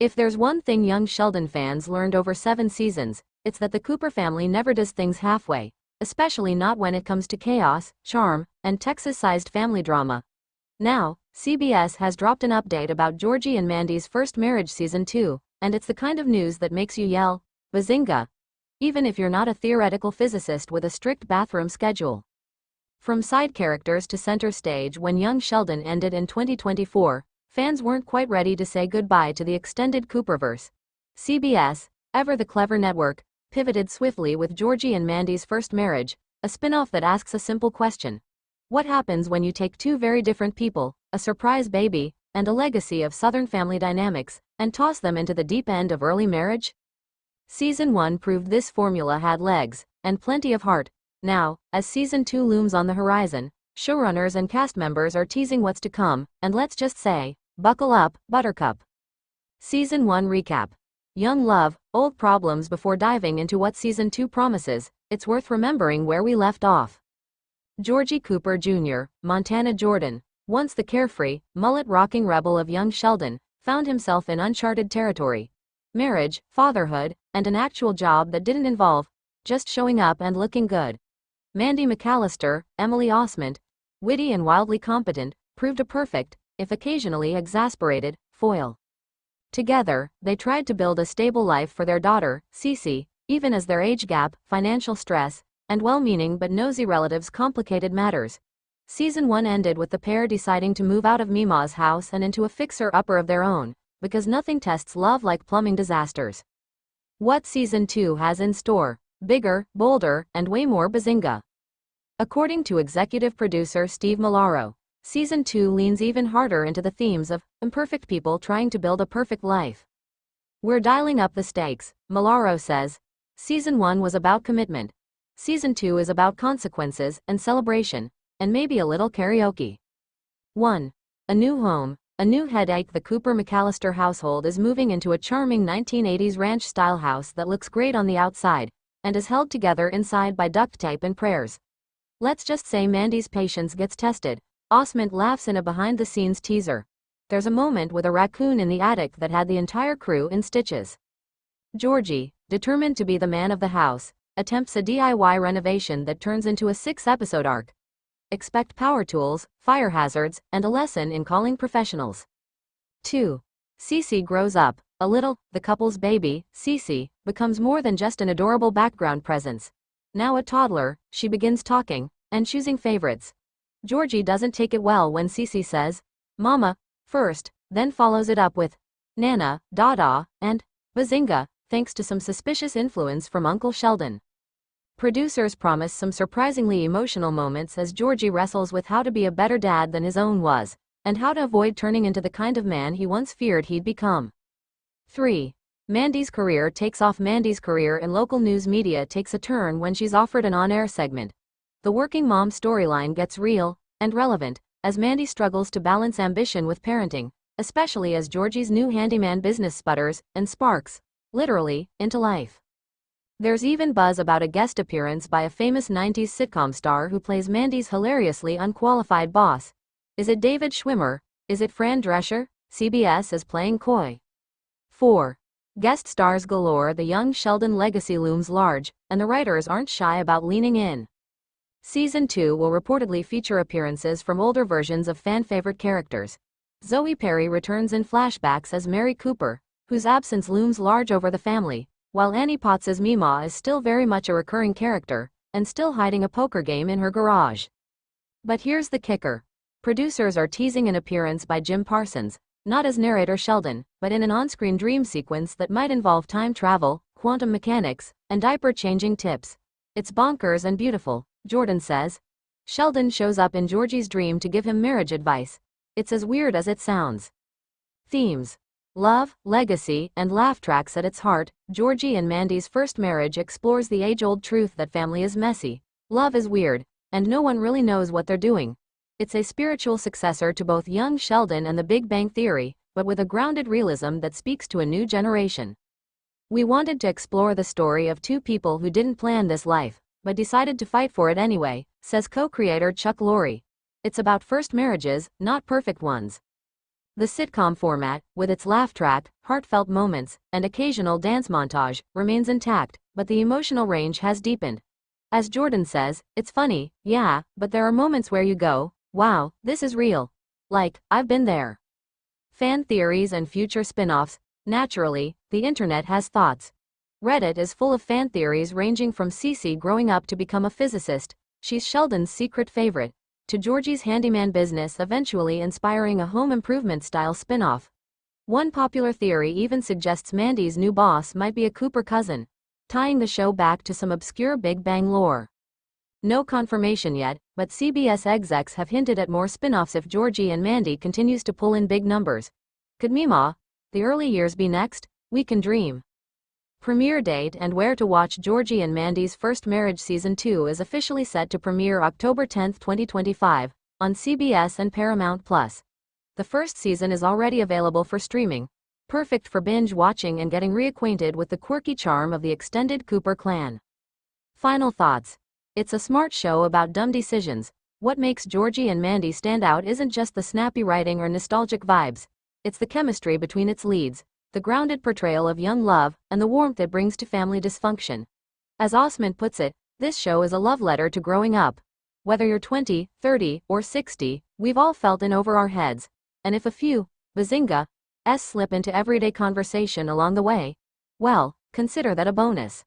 If there's one thing young Sheldon fans learned over 7 seasons, it's that the Cooper family never does things halfway, especially not when it comes to chaos, charm, and Texas-sized family drama. Now, CBS has dropped an update about Georgie and Mandy's first marriage season 2, and it's the kind of news that makes you yell, Bazinga! Even if you're not a theoretical physicist with a strict bathroom schedule. From side characters to center stage when young Sheldon ended in 2024, fans weren't quite ready to say goodbye to the extended Cooperverse. CBS, ever the clever network, pivoted swiftly with Georgie and Mandy's first marriage, a spin-off that asks a simple question. What happens when you take two very different people, a surprise baby, and a legacy of Southern family dynamics, and toss them into the deep end of early marriage? Season 1 proved this formula had legs, and plenty of heart. Now, as Season 2 looms on the horizon, showrunners and cast members are teasing what's to come, and let's just say, buckle up, Buttercup. Season 1 recap. Young love, old problems. Before diving into what Season 2 promises, it's worth remembering where we left off. Georgie Cooper Jr., Montana Jordan, once the carefree, mullet-rocking rebel of young Sheldon, found himself in uncharted territory. Marriage, fatherhood, and an actual job that didn't involve just showing up and looking good. Mandy McAllister, Emily Osment, witty and wildly competent, proved a perfect, if occasionally exasperated, foil. Together, they tried to build a stable life for their daughter, Cece, even as their age gap, financial stress, and well-meaning but nosy relatives complicated matters. Season 1 ended with the pair deciding to move out of Mima's house and into a fixer-upper of their own, because nothing tests love like plumbing disasters. What Season 2 has in store? Bigger, bolder, and way more Bazinga. According to executive producer Steve Malaro, Season 2 leans even harder into the themes of imperfect people trying to build a perfect life. We're dialing up the stakes, Malaro says. Season 1 was about commitment. Season 2 is about consequences and celebration, and maybe a little karaoke. 1. A new home, a new headache. The Cooper McAllister household is moving into a charming 1980s ranch-style house that looks great on the outside, and is held together inside by duct tape and prayers. Let's just say Mandy's patience gets tested. Osment laughs in a behind-the-scenes teaser. There's a moment with a raccoon in the attic that had the entire crew in stitches. Georgie, determined to be the man of the house, attempts a DIY renovation that turns into a 6-episode arc. Expect power tools, fire hazards, and a lesson in calling professionals. 2. Cece grows up. A little, the couple's baby, Cece, becomes more than just an adorable background presence. Now a toddler, she begins talking, and choosing favorites. Georgie doesn't take it well when Cece says, Mama, first, then follows it up with, Nana, Dada, and Bazinga, thanks to some suspicious influence from Uncle Sheldon. Producers promise some surprisingly emotional moments as Georgie wrestles with how to be a better dad than his own was, and how to avoid turning into the kind of man he once feared he'd become. 3. Mandy's career takes off. Mandy's career in local news media takes a turn when she's offered an on-air segment. The working mom storyline gets real and relevant as Mandy struggles to balance ambition with parenting, especially as Georgie's new handyman business sputters and sparks, literally, into life. There's even buzz about a guest appearance by a famous 90s sitcom star who plays Mandy's hilariously unqualified boss. Is it David Schwimmer? Is it Fran Drescher? CBS is playing coy. 4. Guest stars galore. The young Sheldon legacy looms large, and the writers aren't shy about leaning in. Season 2 will reportedly feature appearances from older versions of fan-favorite characters. Zoe Perry returns in flashbacks as Mary Cooper, whose absence looms large over the family, while Annie Potts' Mima is still very much a recurring character, and still hiding a poker game in her garage. But here's the kicker. Producers are teasing an appearance by Jim Parsons, not as narrator Sheldon, but in an on-screen dream sequence that might involve time travel, quantum mechanics, and diaper-changing tips. It's bonkers and beautiful, Jordan says. Sheldon shows up in Georgie's dream to give him marriage advice. It's as weird as it sounds. Themes. Love, legacy, and laugh tracks at its heart. Georgie and Mandy's first marriage explores the age-old truth that family is messy, love is weird, and no one really knows what they're doing. It's a spiritual successor to both young Sheldon and The Big Bang Theory, but with a grounded realism that speaks to a new generation. We wanted to explore the story of two people who didn't plan this life, but decided to fight for it anyway, says co-creator Chuck Lorre. It's about first marriages, not perfect ones. The sitcom format, with its laugh track, heartfelt moments, and occasional dance montage, remains intact, but the emotional range has deepened. As Jordan says, it's funny, yeah, but there are moments where you go, wow, this is real. Like, I've been there. Fan theories and future spin-offs. Naturally, the internet has thoughts. Reddit is full of fan theories ranging from Cece growing up to become a physicist, she's Sheldon's secret favorite, to Georgie's handyman business eventually inspiring a home improvement style spin-off. One popular theory even suggests Mandy's new boss might be a Cooper cousin, tying the show back to some obscure Big Bang lore. No confirmation yet, but CBS execs have hinted at more spin-offs if Georgie and Mandy continues to pull in big numbers. Could Mima, the early years be next? We can dream. Premiere date and where to watch. Georgie and Mandy's First Marriage Season 2 is officially set to premiere October 10, 2025, on CBS and Paramount+. The first season is already available for streaming, perfect for binge watching and getting reacquainted with the quirky charm of the extended Cooper clan. Final thoughts. It's a smart show about dumb decisions. What makes Georgie and Mandy stand out isn't just the snappy writing or nostalgic vibes. It's the chemistry between its leads, the grounded portrayal of young love, and the warmth it brings to family dysfunction. As Osment puts it, this show is a love letter to growing up. Whether you're 20, 30, or 60, we've all felt in over our heads. And if a few, Bazinga, slip into everyday conversation along the way, well, consider that a bonus.